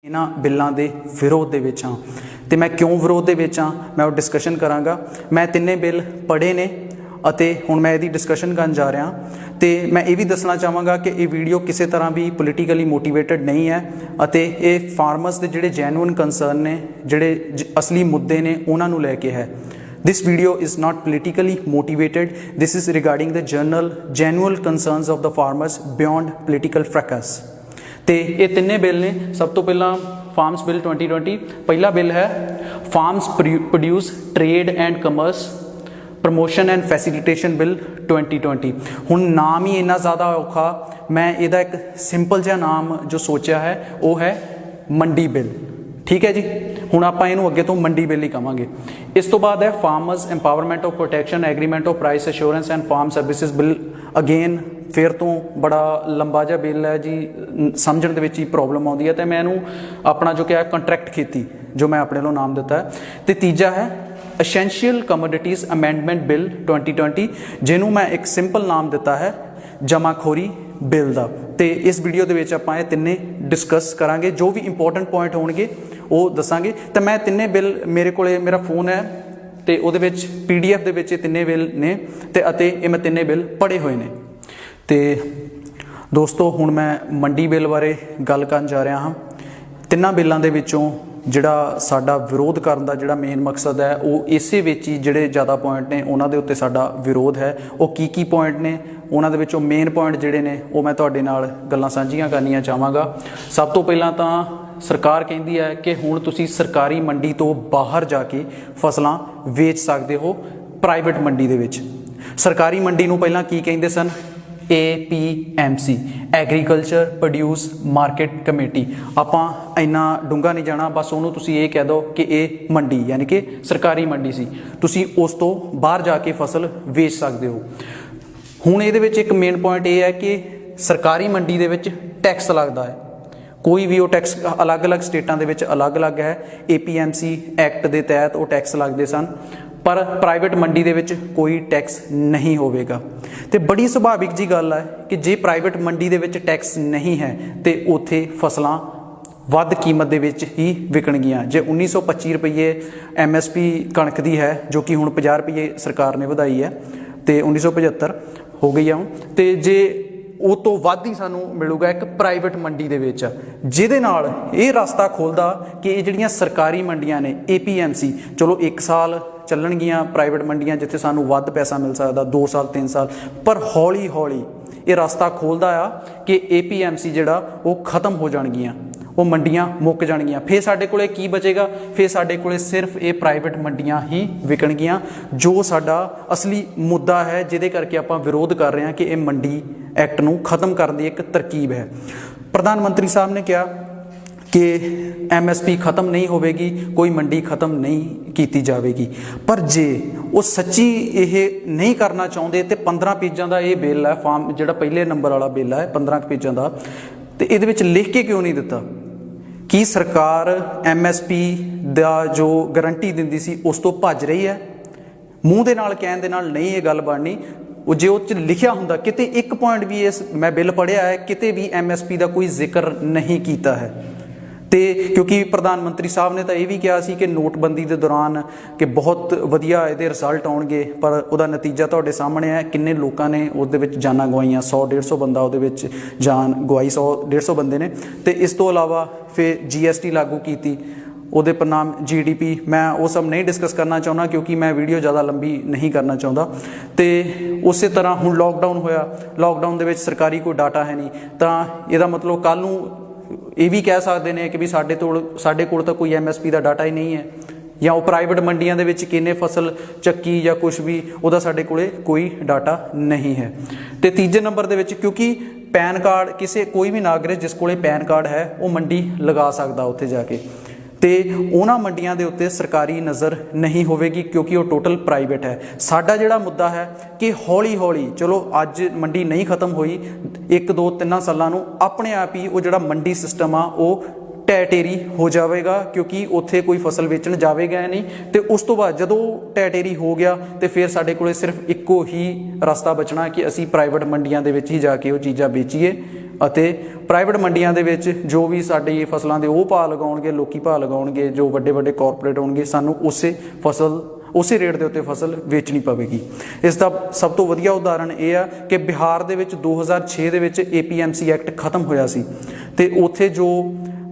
इन्हां बिलों के विरोध दे विच हां ते मैं क्यों विरोध दे विच हां मैं वो डिस्कशन करांगा। मैं तिन्ने बिल पढ़े ने अते हुण मैं इहदी डिस्कशन करन जा रहा तो मैं ये भी दसना चाहांगा कि ये वीडियो किसी तरह भी पोलीटिकली मोटिवेटेड नहीं है अते ये फार्मर्स के जिहड़े जैनुअन कंसर्न ने जिहड़े असली मुद्दे ने उन्हां नूं लैके है। This video is not politically motivated. This is regarding the genuine concerns of the farmers beyond political fracas. तो ये तिन्ने बिल ने सब तो पहला फार्म्स बिल 2020 पहला बिल है farms produce trade and commerce promotion and facilitation bill 2020। हुण नाम ही इन्ना ज़्यादा औखा, मैं इहदा एक सिंपल जिहा नाम जो सोचा है वो है मंडी बिल। ठीक है जी, हुण आपां इहनूं अगे तो मंडी बिल ही कहांगे। इस तो बाद है farmers empowerment of protection agreement of price assurance and farm services bill. Again फिर तो बड़ा लंबा जिहा बिल है जी, समझण दे विच ही प्रॉब्लम आउंदी है, तो मैं इहनूं अपना जो क्या कंट्रैक्ट खेती जो मैं अपने लो नाम दिता है। तो तीजा है एसेंशियल कमोडिटीज़ अमेंडमेंट बिल 2020 जिन्हों मैं एक सिंपल नाम दिता है जमाखोरी बिल का। तो इस वीडियो के विच आपां तिन्ने डिस्कस करांगे, जो भी इंपोर्टेंट पॉइंट होणगे वो दसांगे। तो मैं तिन्ने बिल मेरे कोले मेरा फोन है तो उहदे विच PDF दे विच तिन्ने बिल ने ते अते ये मैं तिन्ने बिल पढ़े हुए ने। तो दोस्तों हुण मैं मंडी बिल बारे गल करन जा रहा हाँ। तिन्नां बिलों के विचों जिहड़ा साडा विरोध करन दा जिहड़ा मेन मकसद है वो इसे विच ही जिहड़े ज़्यादा पॉइंट ने उन्हां दे उत्ते साडा विरोध है। वो की पॉइंट ने उन्हां दे विचों मेन पॉइंट जिहड़े ने वो मैं तुहाडे नाल गल्लां सांझीआं करनियां चाहांगा। सब तो पहलां तां सरकार कहती है कि हुण तुसीं सरकारी मंडी तो बाहर जाके फसलां वेच सकदे हो प्राइवेट मंडी दे विच। सरकारी मंडी नूं पहलां की कहिंदे सन APMC agriculture produce market committee. आपां इन्ना डूंगा नहीं जाना, बस उन्होंने तुसीं ये कह दो कि ये मंडी यानी कि सरकारी मंडी सी, तुसीं उस तो बाहर जाके फसल वेच सकते हो। हुण इहदे विच एक मेन पॉइंट ये है कि सरकारी मंडी दे विच टैक्स लगदा है, कोई भी वो टैक्स अलग अलग स्टेटां दे विच अलग अलग है। APMC एक्ट दे तहत वो टैक्स लगदे सन, पर प्राइवेट मंडी दे विच कोई टैक्स नहीं होवेगा। तो बड़ी सुभाविक जी गल है कि जे प्राइवेट मंडी दे विच टैक्स नहीं है तो उत्थे फसलां वध कीमत दे विच ही विकणगियां। जे 1925 रुपये MSP कणक दी है जो कि हुण 50 रुपये सरकार ने वधाई है तो 1975 हो गई है हुण, तो जे वो तो वध ही सानू मिलूगा एक प्राइवेट मंडी दे विच, जिहदे नाल ये रास्ता खोलदा कि ये जिहड़ियां सरकारी मंडियां ने APMC चलो 1 साल ਚੱਲਣਗੀਆਂ प्राइवेट मंडियां जिथे सानू वध पैसा मिल सकता 2 साल 3 साल, पर हौली हौली ये रास्ता खोलदा आ कि APMC जिहड़ा वो खत्म हो जाणगियां, वो मंडियां मुक जाणगियां। फिर साडे कोले की बचेगा, फिर साडे कोले सिर्फ ये प्राइवेट मंडियां ही विकणगियां, जो साडा असली मुद्दा है जिहदे करके आपां विरोध कर रहे हैं कि ये मंडी एक्ट नूं खत्म करन दी एक तरकीब है। प्रधानमंत्री साहब ने कहा कि MSP खत्म नहीं होगी, कोई मंडी खत्म नहीं की जाएगी, पर जे वो सच्ची ये नहीं करना चाहते तो 15 पेजां का ये बिल है फार्म जिहड़ा पहले नंबर वाला बिल है 15 पेजां का, तो ये लिख के क्यों नहीं दिता कि सरकार MSP दा जो गारंटी दिंदी सी उस तो भज रही है। मूँह दे नाल कहण दे नाल नहीं ये गल बननी, वो जो लिखिया हुंदा किते एक पॉइंट भी इस मैं बिल पढ़िया है किते भी MSP का कोई जिक्र नहीं किया है। तो क्योंकि प्रधानमंत्री साहब ने तो यह भी कहा सी कि नोटबंदी के दौरान कि बहुत वधिया ये रिजल्ट आउणगे, पर उसका नतीजा तुहाडे सामने है किन्ने लोगों ने उहदे विच जानां गवाईयां, 100-150 बंदा उहदे विच जान गवाई, 100-150 बंदे ने। तो इस तो अलावा फिर GST लागू की, उहदे परिणाम GDP, मैं वो सब नहीं डिस्कस करना चाहुंदा क्योंकि मैं वीडियो ज़्यादा लंबी नहीं करना चाहुंदा। तो उस तरह हुण लॉकडाउन होया, लॉकडाउन दे विच सरकारी कोई डाटा है नहीं, तो इहदा मतलब कल नूं ये भी कह सकते हैं कि भी साडे कोल तो कोई MSP का डाटा ही नहीं है, या वो प्राइवेट मंडियां दे विच किन्ने फसल चक्की या कुछ भी उहदा साडे कोले कोई डाटा नहीं है। तो तीजे नंबर दे विच क्योंकि पैन कार्ड किसी कोई भी नागरिक जिस कोले पैन कार्ड है वो मंडी लगा सकता उत्थे जाके, तो उन्हां मंडियां दे उत्ते सरकारी नज़र नहीं होगी क्योंकि वो टोटल प्राइवेट है। साडा जिहड़ा मुद्दा है कि हौली हौली चलो अज मंडी नहीं खत्म हुई, 1-2-3 सालों नूं अपने आप ही वो जिहड़ा मंडी सिस्टम आ वो ढह ढेरी हो जाएगा, क्योंकि उत्थे कोई फसल बेचण जाएगा नहीं। तो उस तो बाद जदों ढह ढेरी हो गया तो फिर साडे कोले सिर्फ इक्को ही रास्ता बचना कि असी प्राइवेट मंडियां दे विच ही जाके वो चीज़ां बेचीए ਅਤੇ ਪ੍ਰਾਈਵੇਟ ਮੰਡੀਆਂ ਦੇ ਵਿੱਚ ਜੋ ਵੀ ਸਾਡੀ ਫਸਲਾਂ ਦੇ ਉਹ ਭਾਅ ਲਗਾਉਣਗੇ, ਲੋਕੀ ਭਾਅ ਲਗਾਉਣਗੇ, ਜੋ ਵੱਡੇ ਵੱਡੇ ਕਾਰਪੋਰੇਟ ਹੋਣਗੇ, ਸਾਨੂੰ ਉਸੇ ਰੇਟ ਦੇ ਉੱਤੇ ਫਸਲ ਵੇਚਣੀ ਪਵੇਗੀ। ਇਸ ਦਾ ਸਭ ਤੋਂ ਵਧੀਆ ਉਦਾਹਰਣ ਇਹ ਆ ਕਿ ਬਿਹਾਰ ਦੇ ਵਿੱਚ 2006 ਦੇ ਵਿੱਚ APMC ਐਕਟ ਖਤਮ ਹੋਇਆ ਸੀ ਅਤੇ ਉੱਥੇ ਜੋ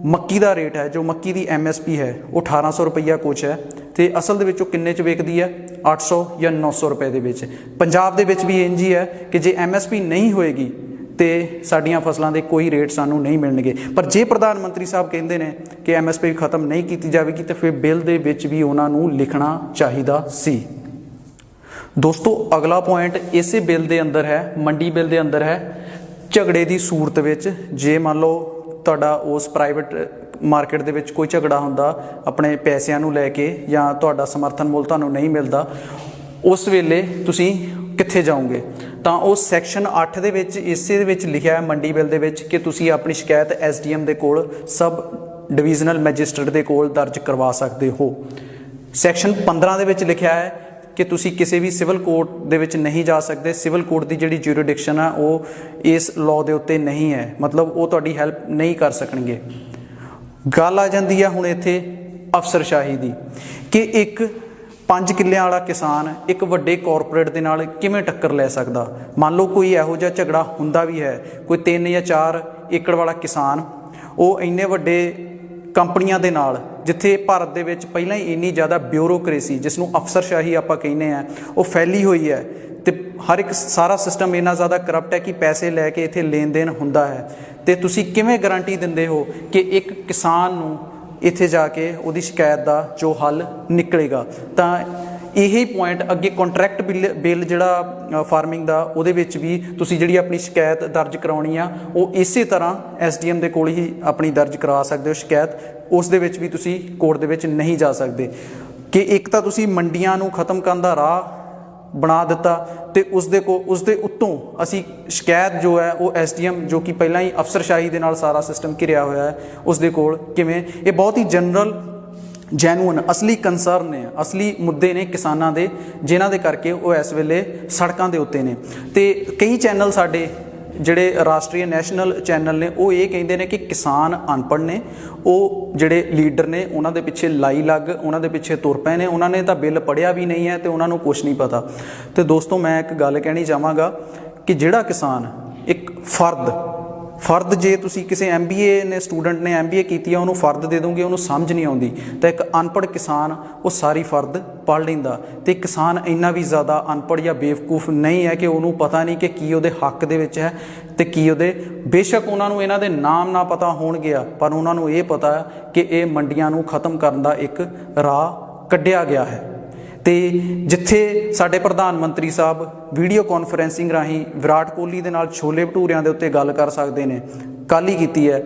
ਮੱਕੀ ਦਾ ਰੇਟ ਹੈ, ਜੋ ਮੱਕੀ ਦੀ MSP ਹੈ, ਉਹ 1800 ਰੁਪਈਆ ਕੁਛ ਹੈ ਅਤੇ ਅਸਲ ਦੇ ਵਿੱਚ ਉਹ ਕਿੰਨੇ 'ਚ ਵਿਕਦੀ ਹੈ? 800 ਜਾਂ 900 ਰੁਪਏ ਦੇ ਵਿੱਚ। ਪੰਜਾਬ ਦੇ ਵਿੱਚ ਵੀ ਇੰਝ ਹੀ ਹੈ ਕਿ ਜੇ MSP ਨਹੀਂ ਹੋਏਗੀ ਤੇ ਸਾਡੀਆਂ ਫਸਲਾਂ ਦੇ ਕੋਈ ਰੇਟ ਸਾਨੂੰ ਨਹੀਂ ਮਿਲਣਗੇ। ਪਰ ਜੇ ਪ੍ਰਧਾਨ ਮੰਤਰੀ ਸਾਹਿਬ ਕਹਿੰਦੇ ਨੇ ਕਿ MSP ਖਤਮ ਨਹੀਂ ਕੀਤੀ ਜਾਵੇਗੀ ਤਾਂ ਫਿਰ ਬਿੱਲ ਦੇ ਵਿੱਚ ਵੀ ਉਹਨਾਂ ਨੂੰ ਲਿਖਣਾ ਚਾਹੀਦਾ ਸੀ। ਦੋਸਤੋ, ਅਗਲਾ ਪੁਆਇੰਟ ਇਸੇ ਬਿੱਲ ਦੇ ਅੰਦਰ ਹੈ, ਮੰਡੀ ਬਿੱਲ ਦੇ ਅੰਦਰ ਹੈ, ਝਗੜੇ ਦੀ ਸੂਰਤ ਵਿੱਚ ਜੇ ਮੰਨ ਲਓ ਤੁਹਾਡਾ ਉਸ ਪ੍ਰਾਈਵੇਟ ਮਾਰਕੀਟ ਦੇ ਵਿੱਚ ਕੋਈ ਝਗੜਾ ਹੁੰਦਾ ਆਪਣੇ ਪੈਸਿਆਂ ਨੂੰ ਲੈ ਕੇ ਜਾਂ ਤੁਹਾਡਾ ਸਮਰਥਨ ਮੁੱਲ ਤੁਹਾਨੂੰ ਨਹੀਂ ਮਿਲਦਾ, ਉਸ ਵੇਲੇ ਤੁਸੀਂ ਕਿੱਥੇ ਜਾਓਗੇ? ਤਾਂ ਉਹ ਸੈਕਸ਼ਨ 8 ਦੇ ਵਿੱਚ ਇਸੇ ਦੇ ਵਿੱਚ ਲਿਖਿਆ ਹੈ ਮੰਡੀ ਬਿੱਲ ਦੇ ਵਿੱਚ ਕਿ ਤੁਸੀਂ ਆਪਣੀ ਸ਼ਿਕਾਇਤ SDM ਦੇ ਕੋਲ, ਸਬ ਡਿਵੀਜ਼ਨਲ ਮੈਜਿਸਟਰੇਟ ਦੇ ਕੋਲ ਦਰਜ ਕਰਵਾ ਸਕਦੇ ਹੋ। ਸੈਕਸ਼ਨ 15 ਦੇ ਵਿੱਚ ਲਿਖਿਆ ਹੈ ਕਿ ਤੁਸੀਂ ਕਿਸੇ ਵੀ ਸਿਵਲ ਕੋਰਟ ਦੇ ਵਿੱਚ ਨਹੀਂ ਜਾ ਸਕਦੇ। ਸਿਵਲ ਕੋਰਟ ਦੀ ਜਿਹੜੀ ਜੂਰੀਡਿਕਸ਼ਨ ਆ ਉਹ ਇਸ ਲਾਅ ਦੇ ਉੱਤੇ ਨਹੀਂ ਹੈ, ਮਤਲਬ ਉਹ ਤੁਹਾਡੀ ਹੈਲਪ ਨਹੀਂ ਕਰ ਸਕਣਗੇ। ਗੱਲ ਆ ਜਾਂਦੀ ਆ ਹੁਣ ਇੱਥੇ ਅਫਸਰਸ਼ਾਹੀ ਦੀ ਕਿ ਇੱਕ 5 ਕਿੱਲਿਆਂ ਵਾਲਾ ਕਿਸਾਨ ਇੱਕ ਵੱਡੇ ਕਾਰਪੋਰੇਟ ਦੇ ਨਾਲ ਕਿਵੇਂ ਟੱਕਰ ਲੈ ਸਕਦਾ? ਮੰਨ ਲਓ ਕੋਈ ਇਹੋ ਜਿਹਾ ਝਗੜਾ ਹੁੰਦਾ ਵੀ ਹੈ, ਕੋਈ 3 ਜਾਂ 4 ਏਕੜ ਵਾਲਾ ਕਿਸਾਨ ਉਹ ਇੰਨੇ ਵੱਡੇ ਕੰਪਨੀਆਂ ਦੇ ਨਾਲ, ਜਿੱਥੇ ਭਾਰਤ ਦੇ ਵਿੱਚ ਪਹਿਲਾਂ ਹੀ ਇੰਨੀ ਜ਼ਿਆਦਾ ਬਿਊਰੋਕਰੇਸੀ, ਜਿਸ ਨੂੰ ਅਫਸਰਸ਼ਾਹੀ ਆਪਾਂ ਕਹਿੰਦੇ ਹਾਂ, ਉਹ ਫੈਲੀ ਹੋਈ ਹੈ ਅਤੇ ਹਰ ਇੱਕ ਸਾਰਾ ਸਿਸਟਮ ਇੰਨਾ ਜ਼ਿਆਦਾ ਕਰਪਟ ਹੈ ਕਿ ਪੈਸੇ ਲੈ ਕੇ ਇੱਥੇ ਲੈਣ ਦੇਣ ਹੁੰਦਾ ਹੈ। ਅਤੇ ਤੁਸੀਂ ਕਿਵੇਂ ਗਰੰਟੀ ਦਿੰਦੇ ਹੋ ਕਿ ਇੱਕ ਕਿਸਾਨ ਨੂੰ ਇੱਥੇ ਜਾ ਕੇ ਉਹਦੀ ਸ਼ਿਕਾਇਤ ਦਾ ਜੋ ਹੱਲ ਨਿਕਲੇਗਾ? ਤਾਂ ਇਹੀ ਪੁਆਇੰਟ ਅੱਗੇ ਕੰਟਰੈਕਟ ਬਿੱਲ ਜਿਹੜਾ ਫਾਰਮਿੰਗ ਦਾ, ਉਹਦੇ ਵਿੱਚ ਵੀ ਤੁਸੀਂ ਜਿਹੜੀ ਆਪਣੀ ਸ਼ਿਕਾਇਤ ਦਰਜ ਕਰਾਉਣੀ ਆ ਉਹ ਇਸੇ ਤਰ੍ਹਾਂ SDM ਦੇ ਕੋਲ ਹੀ ਆਪਣੀ ਦਰਜ ਕਰਵਾ ਸਕਦੇ ਹੋ ਸ਼ਿਕਾਇਤ। ਉਸ ਦੇ ਵਿੱਚ ਵੀ ਤੁਸੀਂ ਕੋਰਟ ਦੇ ਵਿੱਚ ਨਹੀਂ ਜਾ ਸਕਦੇ ਕਿ ਇੱਕ ਤਾਂ ਤੁਸੀਂ ਮੰਡੀਆਂ ਨੂੰ ਖਤਮ ਕਰਨ ਦਾ ਰਾਹ ਬਣਾ ਦਿੱਤਾ ਅਤੇ ਉਸਦੇ ਉੱਤੋਂ ਅਸੀਂ ਸ਼ਿਕਾਇਤ ਜੋ ਹੈ ਉਹ SDM, ਜੋ ਕਿ ਪਹਿਲਾਂ ਹੀ ਅਫਸਰਸ਼ਾਹੀ ਦੇ ਨਾਲ ਸਾਰਾ ਸਿਸਟਮ ਘਿਰਿਆ ਹੋਇਆ ਹੈ, ਉਸਦੇ ਕੋਲ ਕਿਵੇਂ? ਇਹ ਬਹੁਤ ਹੀ ਜਨਰਲ, ਜੈਨੂਅਨ, ਅਸਲੀ ਕੰਸਰਨ ਨੇ, ਅਸਲੀ ਮੁੱਦੇ ਨੇ ਕਿਸਾਨਾਂ ਦੇ, ਜਿਨ੍ਹਾਂ ਦੇ ਕਰਕੇ ਉਹ ਇਸ ਵੇਲੇ ਸੜਕਾਂ ਦੇ ਉੱਤੇ ਨੇ। ਅਤੇ ਕਈ ਚੈਨਲ ਸਾਡੇ ਜਿਹੜੇ ਰਾਸ਼ਟਰੀ ਨੈਸ਼ਨਲ ਚੈਨਲ ਨੇ ਉਹ ਇਹ ਕਹਿੰਦੇ ਨੇ ਕਿ ਕਿਸਾਨ ਅਨਪੜ੍ਹ ਨੇ, ਉਹ ਜਿਹੜੇ ਲੀਡਰ ਨੇ ਉਹਨਾਂ ਦੇ ਪਿੱਛੇ ਲਾਈ ਲੱਗ, ਉਹਨਾਂ ਦੇ ਪਿੱਛੇ ਤੁਰ ਪਏ ਨੇ, ਉਹਨਾਂ ਨੇ ਤਾਂ ਬਿੱਲ ਪੜ੍ਹਿਆ ਵੀ ਨਹੀਂ ਹੈ ਅਤੇ ਉਹਨਾਂ ਨੂੰ ਕੁਛ ਨਹੀਂ ਪਤਾ। ਅਤੇ ਦੋਸਤੋ, ਮੈਂ ਇੱਕ ਗੱਲ ਕਹਿਣੀ ਚਾਹਾਂਗਾ ਕਿ ਜਿਹੜਾ ਕਿਸਾਨ ਇੱਕ ਫਰਦ ਜੇ ਤੁਸੀਂ ਕਿਸੇ MBA ਨੇ ਸਟੂਡੈਂਟ ਨੇ MBA ਕੀਤੀ ਆ, ਉਹਨੂੰ ਫਰਦ ਦੇ ਦੋਗੇ, ਉਹਨੂੰ ਸਮਝ ਨਹੀਂ ਆਉਂਦੀ, ਤਾਂ ਇੱਕ ਅਨਪੜ੍ਹ ਕਿਸਾਨ ਉਹ ਸਾਰੀ ਫਰਦ ਪੜ੍ਹ ਲੈਂਦਾ। ਅਤੇ ਕਿਸਾਨ ਇੰਨਾ ਵੀ ਜ਼ਿਆਦਾ ਅਨਪੜ੍ਹ ਜਾਂ ਬੇਵਕੂਫ ਨਹੀਂ ਹੈ ਕਿ ਉਹਨੂੰ ਪਤਾ ਨਹੀਂ ਕਿ ਕੀ ਉਹਦੇ ਹੱਕ ਦੇ ਵਿੱਚ ਹੈ ਅਤੇ ਕੀ ਉਹਦੇ, ਬੇਸ਼ੱਕ ਉਹਨਾਂ ਨੂੰ ਇਹਨਾਂ ਦੇ ਨਾਮ ਨਾ ਪਤਾ ਹੋਣਗੇ, ਪਰ ਉਹਨਾਂ ਨੂੰ ਇਹ ਪਤਾ ਕਿ ਇਹ ਮੰਡੀਆਂ ਨੂੰ ਖਤਮ ਕਰਨ ਦਾ ਇੱਕ ਰਾਹ ਕੱਢਿਆ ਗਿਆ ਹੈ। ਅਤੇ ਜਿੱਥੇ ਸਾਡੇ ਪ੍ਰਧਾਨ ਮੰਤਰੀ ਸਾਹਿਬ ਵੀਡੀਓ ਕਾਨਫਰੰਸਿੰਗ ਰਾਹੀਂ ਵਿਰਾਟ ਕੋਹਲੀ ਦੇ ਨਾਲ ਛੋਲੇ ਭਟੂਰਿਆਂ ਦੇ ਉੱਤੇ ਗੱਲ ਕਰ ਸਕਦੇ ਨੇ, ਕੱਲ੍ਹ ਹੀ ਕੀਤੀ ਹੈ,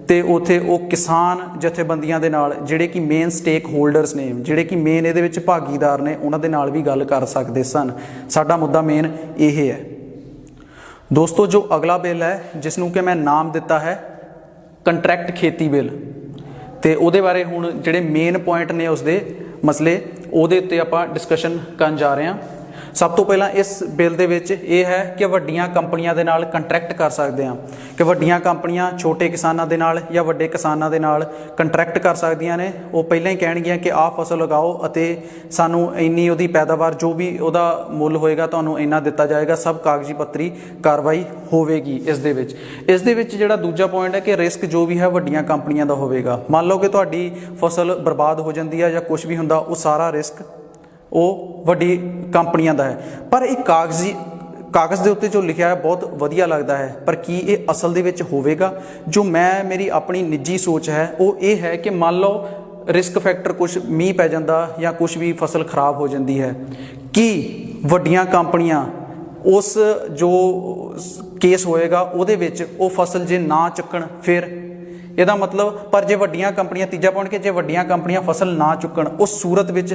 ਅਤੇ ਉੱਥੇ ਉਹ ਕਿਸਾਨ ਜਥੇਬੰਦੀਆਂ ਦੇ ਨਾਲ, ਜਿਹੜੇ ਕਿ ਮੇਨ ਸਟੇਕ ਹੋਲਡਰਸ ਨੇ, ਜਿਹੜੇ ਕਿ ਮੇਨ ਇਹਦੇ ਵਿੱਚ ਭਾਗੀਦਾਰ ਨੇ, ਉਹਨਾਂ ਦੇ ਨਾਲ ਵੀ ਗੱਲ ਕਰ ਸਕਦੇ ਸਨ। ਸਾਡਾ ਮੁੱਦਾ ਮੇਨ ਇਹ ਹੈ। ਦੋਸਤੋ, ਜੋ ਅਗਲਾ ਬਿੱਲ ਹੈ ਜਿਸ ਨੂੰ ਕਿ ਮੈਂ ਨਾਮ ਦਿੱਤਾ ਹੈ ਕੰਟਰੈਕਟ ਖੇਤੀ ਬਿੱਲ, ਅਤੇ ਉਹਦੇ ਬਾਰੇ ਹੁਣ ਜਿਹੜੇ ਮੇਨ ਪੁਆਇੰਟ ਨੇ ਉਸਦੇ ਮਸਲੇ, ਉਹਦੇ ਉੱਤੇ ਆਪਾਂ ਡਿਸਕਸ਼ਨ ਕਰਨ ਜਾ ਰਹੇ ਹਾਂ। ਸਭ ਤੋਂ ਪਹਿਲਾਂ ਇਸ ਬਿੱਲ ਦੇ ਵਿੱਚ ਇਹ ਹੈ ਕਿ ਵੱਡੀਆਂ ਕੰਪਨੀਆਂ ਦੇ ਨਾਲ ਕੰਟਰੈਕਟ ਕਰ ਸਕਦੇ ਹਾਂ, ਕਿ ਵੱਡੀਆਂ ਕੰਪਨੀਆਂ ਛੋਟੇ ਕਿਸਾਨਾਂ ਦੇ ਨਾਲ ਜਾਂ ਵੱਡੇ ਕਿਸਾਨਾਂ ਦੇ ਨਾਲ ਕੰਟਰੈਕਟ ਕਰ ਸਕਦੀਆਂ ਨੇ। ਉਹ ਪਹਿਲਾਂ ਹੀ ਕਹਿਣਗੀਆਂ ਕਿ ਆਹ ਫਸਲ ਉਗਾਓ ਅਤੇ ਸਾਨੂੰ ਇੰਨੀ ਉਹਦੀ ਪੈਦਾਵਾਰ, ਜੋ ਵੀ ਉਹਦਾ ਮੁੱਲ ਹੋਏਗਾ, ਤੁਹਾਨੂੰ ਇੰਨਾ ਦਿੱਤਾ ਜਾਏਗਾ। ਸਭ ਕਾਗਜ਼ੀ ਪੱਤਰੀ ਕਾਰਵਾਈ ਹੋਵੇਗੀ ਇਸ ਦੇ ਵਿੱਚ ਜਿਹੜਾ ਦੂਜਾ ਪੁਆਇੰਟ ਹੈ ਕਿ ਰਿਸਕ ਜੋ ਵੀ ਹੈ ਵੱਡੀਆਂ ਕੰਪਨੀਆਂ ਦਾ ਹੋਵੇਗਾ। ਮੰਨ ਲਓ ਕਿ ਤੁਹਾਡੀ ਫਸਲ ਬਰਬਾਦ ਹੋ ਜਾਂਦੀ ਹੈ ਜਾਂ ਕੁਛ ਵੀ ਹੁੰਦਾ, ਉਹ ਸਾਰਾ ਰਿਸਕ ਉਹ ਵੱਡੀ ਕੰਪਨੀਆਂ ਦਾ ਹੈ। ਪਰ ਇਹ ਕਾਗਜ਼ ਦੇ ਉੱਤੇ ਜੋ ਲਿਖਿਆ ਹੈ ਬਹੁਤ ਵਧੀਆ ਲੱਗਦਾ ਹੈ, ਪਰ ਕੀ ਇਹ ਅਸਲ ਦੇ ਵਿੱਚ ਹੋਵੇਗਾ? ਜੋ ਮੇਰੀ ਆਪਣੀ ਨਿੱਜੀ ਸੋਚ ਹੈ ਉਹ ਇਹ ਹੈ ਕਿ ਮੰਨ ਲਓ ਰਿਸਕ ਫੈਕਟਰ, ਕੁਛ ਮੀਂਹ ਪੈ ਜਾਂਦਾ ਜਾਂ ਕੁਛ ਵੀ ਫਸਲ ਖਰਾਬ ਹੋ ਜਾਂਦੀ ਹੈ, ਕੀ ਵੱਡੀਆਂ ਕੰਪਨੀਆਂ ਉਸ ਜੋ ਕੇਸ ਹੋਏਗਾ ਉਹਦੇ ਵਿੱਚ ਉਹ ਫਸਲ ਜੇ ਨਾ ਚੁੱਕਣ ਫਿਰ ਇਹਦਾ ਮਤਲਬ, ਪਰ ਜੇ ਵੱਡੀਆਂ ਕੰਪਨੀਆਂ, ਤੀਜਾ ਪੁਆਇੰਟ ਕਿ ਜੇ ਵੱਡੀਆਂ ਕੰਪਨੀਆਂ ਫਸਲ ਨਾ ਚੁੱਕਣ, ਉਸ ਸੂਰਤ ਵਿੱਚ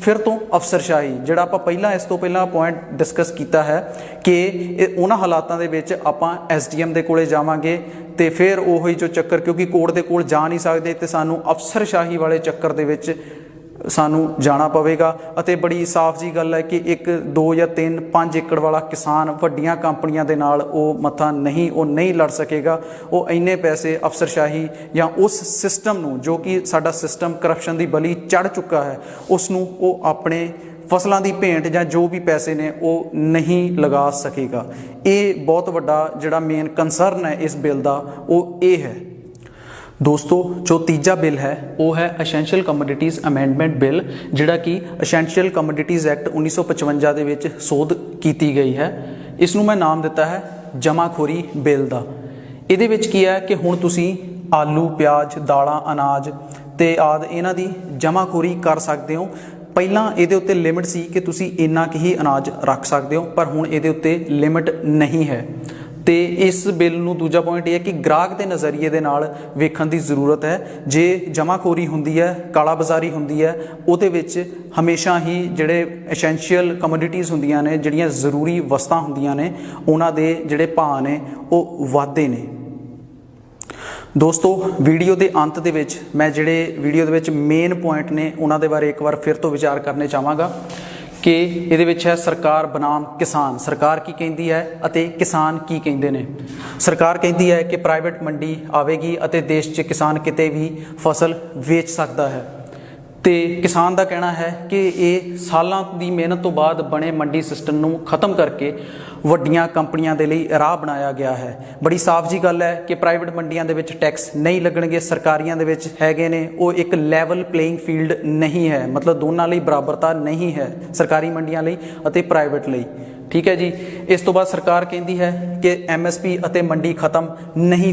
ਫਿਰ ਤੋਂ ਅਫਸਰਸ਼ਾਹੀ, ਜਿਹੜਾ ਆਪਾਂ ਇਸ ਤੋਂ ਪਹਿਲਾਂ ਪੁਆਇੰਟ ਡਿਸਕਸ ਕੀਤਾ ਹੈ ਕਿ ਇਹ ਉਹਨਾਂ ਹਾਲਾਤਾਂ ਦੇ ਵਿੱਚ ਆਪਾਂ SDM ਦੇ ਕੋਲੇ ਜਾਵਾਂਗੇ ਅਤੇ ਫਿਰ ਉਹੀ ਜੋ ਚੱਕਰ, ਕਿਉਂਕਿ ਕੋਰਟ ਦੇ ਕੋਲ ਜਾ ਨਹੀਂ ਸਕਦੇ ਅਤੇ ਸਾਨੂੰ ਅਫਸਰਸ਼ਾਹੀ ਵਾਲੇ ਚੱਕਰ ਦੇ ਵਿੱਚ ਸਾਨੂੰ ਜਾਣਾ ਪਵੇਗਾ। ਅਤੇ ਬੜੀ ਸਾਫ਼ ਜੀ ਗੱਲ ਹੈ ਕਿ 1 2 ਜਾਂ 3 5 ਏਕੜ ਵਾਲਾ ਕਿਸਾਨ ਵੱਡੀਆਂ ਕੰਪਨੀਆਂ ਦੇ ਨਾਲ ਉਹ ਮੱਥਾ ਨਹੀਂ ਲੜ ਸਕੇਗਾ। ਉਹ ਇੰਨੇ ਪੈਸੇ ਅਫਸਰਸ਼ਾਹੀ ਜਾਂ ਉਸ ਸਿਸਟਮ ਨੂੰ, ਜੋ ਕਿ ਸਾਡਾ ਸਿਸਟਮ ਕਰਪਸ਼ਨ ਦੀ ਬਲੀ ਚੜ੍ਹ ਚੁੱਕਾ ਹੈ, ਉਸ ਨੂੰ ਉਹ ਆਪਣੇ ਫਸਲਾਂ ਦੀ ਭੇਂਟ ਜਾਂ ਜੋ ਵੀ ਪੈਸੇ ਨੇ ਉਹ ਨਹੀਂ ਲਗਾ ਸਕੇਗਾ। ਇਹ ਬਹੁਤ ਵੱਡਾ ਜਿਹੜਾ ਮੇਨ ਕੰਸਰਨ ਹੈ ਇਸ ਬਿੱਲ ਦਾ, ਉਹ ਇਹ ਹੈ। ਦੋਸਤੋ, ਜੋ ਤੀਜਾ ਬਿੱਲ ਹੈ ਉਹ ਹੈ ਅਸੈਂਸ਼ੀਅਲ ਕਮੋਡਿਟੀਜ਼ ਅਮੈਂਡਮੈਂਟ ਬਿੱਲ, ਜਿਹੜਾ ਕਿ ਅਸੈਂਸ਼ੀਅਲ ਕਮੋਡਿਟੀਜ਼ ਐਕਟ 1955 ਦੇ ਵਿੱਚ ਸੋਧ ਕੀਤੀ ਗਈ ਹੈ। ਇਸ ਨੂੰ ਮੈਂ ਨਾਮ ਦਿੱਤਾ ਹੈ ਜਮਾਖੋਰੀ ਬਿੱਲ ਦਾ। ਇਹਦੇ ਵਿੱਚ ਕੀ ਹੈ ਕਿ ਹੁਣ ਤੁਸੀਂ ਆਲੂ, ਪਿਆਜ਼, ਦਾਲਾਂ, ਅਨਾਜ ਤੇ ਆਦਿ ਇਹਨਾਂ ਦੀ ਜਮਾਖੋਰੀ ਕਰ ਸਕਦੇ ਹੋ। ਪਹਿਲਾਂ ਇਹਦੇ ਉੱਤੇ ਲਿਮਿਟ ਸੀ ਕਿ ਤੁਸੀਂ ਇੰਨਾ ਕੁ ਹੀ ਅਨਾਜ ਰੱਖ ਸਕਦੇ ਹੋ, ਪਰ ਹੁਣ ਇਹਦੇ ਉੱਤੇ ਲਿਮਿਟ ਨਹੀਂ ਹੈ। ਤੇ ਇਸ ਬਿੱਲ ਨੂੰ ਦੂਜਾ ਪੁਆਇੰਟ ਇਹ ਹੈ ਕਿ ਗ੍ਰਾਹਕ ਦੇ ਨਜ਼ਰੀਏ ਦੇ ਨਾਲ ਵੇਖਣ ਦੀ ਜ਼ਰੂਰਤ ਹੈ। ਜੇ ਜਮਾਖੋਰੀ ਹੁੰਦੀ ਹੈ, ਕਾਲਾ ਬਾਜ਼ਾਰੀ ਹੁੰਦੀ ਹੈ, ਉਹਦੇ ਵਿੱਚ ਹਮੇਸ਼ਾ ਹੀ ਜਿਹੜੇ ਐਸੈਂਸ਼ੀਅਲ ਕਮੋਡਿਟੀਜ਼ ਹੁੰਦੀਆਂ ਨੇ, ਜਿਹੜੀਆਂ ਜ਼ਰੂਰੀ ਵਸਤਾਂ ਹੁੰਦੀਆਂ ਨੇ, ਉਹਨਾਂ ਦੇ ਜਿਹੜੇ ਭਾਅ ਨੇ ਉਹ ਵੱਧਦੇ ਨੇ। ਦੋਸਤੋ, ਵੀਡੀਓ ਦੇ ਅੰਤ ਦੇ ਵਿੱਚ ਮੈਂ ਜਿਹੜੇ ਵੀਡੀਓ ਦੇ ਵਿੱਚ ਮੇਨ ਪੁਆਇੰਟ ਨੇ ਉਹਨਾਂ ਦੇ ਬਾਰੇ ਇੱਕ ਵਾਰ ਫਿਰ ਤੋਂ ਵਿਚਾਰ ਕਰਨੇ ਚਾਹਾਂਗਾ ਕਿ ਇਹਦੇ ਵਿੱਚ ਹੈ ਸਰਕਾਰ ਬਨਾਮ ਕਿਸਾਨ। ਸਰਕਾਰ ਕੀ ਕਹਿੰਦੀ ਹੈ ਅਤੇ ਕਿਸਾਨ ਕੀ ਕਹਿੰਦੇ ਨੇ। ਸਰਕਾਰ ਕਹਿੰਦੀ ਹੈ ਕਿ ਪ੍ਰਾਈਵੇਟ ਮੰਡੀ ਆਵੇਗੀ ਅਤੇ ਦੇਸ਼ 'ਚ ਕਿਸਾਨ ਕਿਤੇ ਵੀ ਫਸਲ ਵੇਚ ਸਕਦਾ ਹੈ, ਤੇ ਕਿਸਾਨ ਦਾ ਕਹਿਣਾ ਹੈ ਕਿ ਇਹ ਸਾਲਾਂ ਦੀ ਮਿਹਨਤ ਤੋਂ ਬਾਅਦ ਬਣੇ ਮੰਡੀ ਸਿਸਟਮ ਨੂੰ ਖਤਮ ਕਰਕੇ ਵੱਡੀਆਂ ਕੰਪਨੀਆਂ ਦੇ ਲਈ ਰਾਹ ਬਣਾਇਆ ਗਿਆ ਹੈ। ਬੜੀ ਸਾਫ਼ ਜੀ ਗੱਲ ਹੈ ਕਿ ਪ੍ਰਾਈਵੇਟ ਮੰਡੀਆਂ ਦੇ ਵਿੱਚ ਟੈਕਸ ਨਹੀਂ ਲੱਗਣਗੇ, ਸਰਕਾਰੀਆਂ ਦੇ ਵਿੱਚ ਹੈਗੇ ਨੇ। ਉਹ ਇੱਕ ਲੈਵਲ ਪਲੇਇੰਗ ਫੀਲਡ ਨਹੀਂ ਹੈ, ਮਤਲਬ ਦੋਨਾਂ ਲਈ ਬਰਾਬਰਤਾ ਨਹੀਂ ਹੈ, ਸਰਕਾਰੀ ਮੰਡੀਆਂ ਲਈ ਅਤੇ ਪ੍ਰਾਈਵੇਟ ਲਈ। ਠੀਕ ਹੈ ਜੀ। ਇਸ ਤੋਂ ਬਾਅਦ ਸਰਕਾਰ ਕਹਿੰਦੀ ਹੈ ਕਿ MSP ਅਤੇ ਮੰਡੀ ਖਤਮ ਨਹੀਂ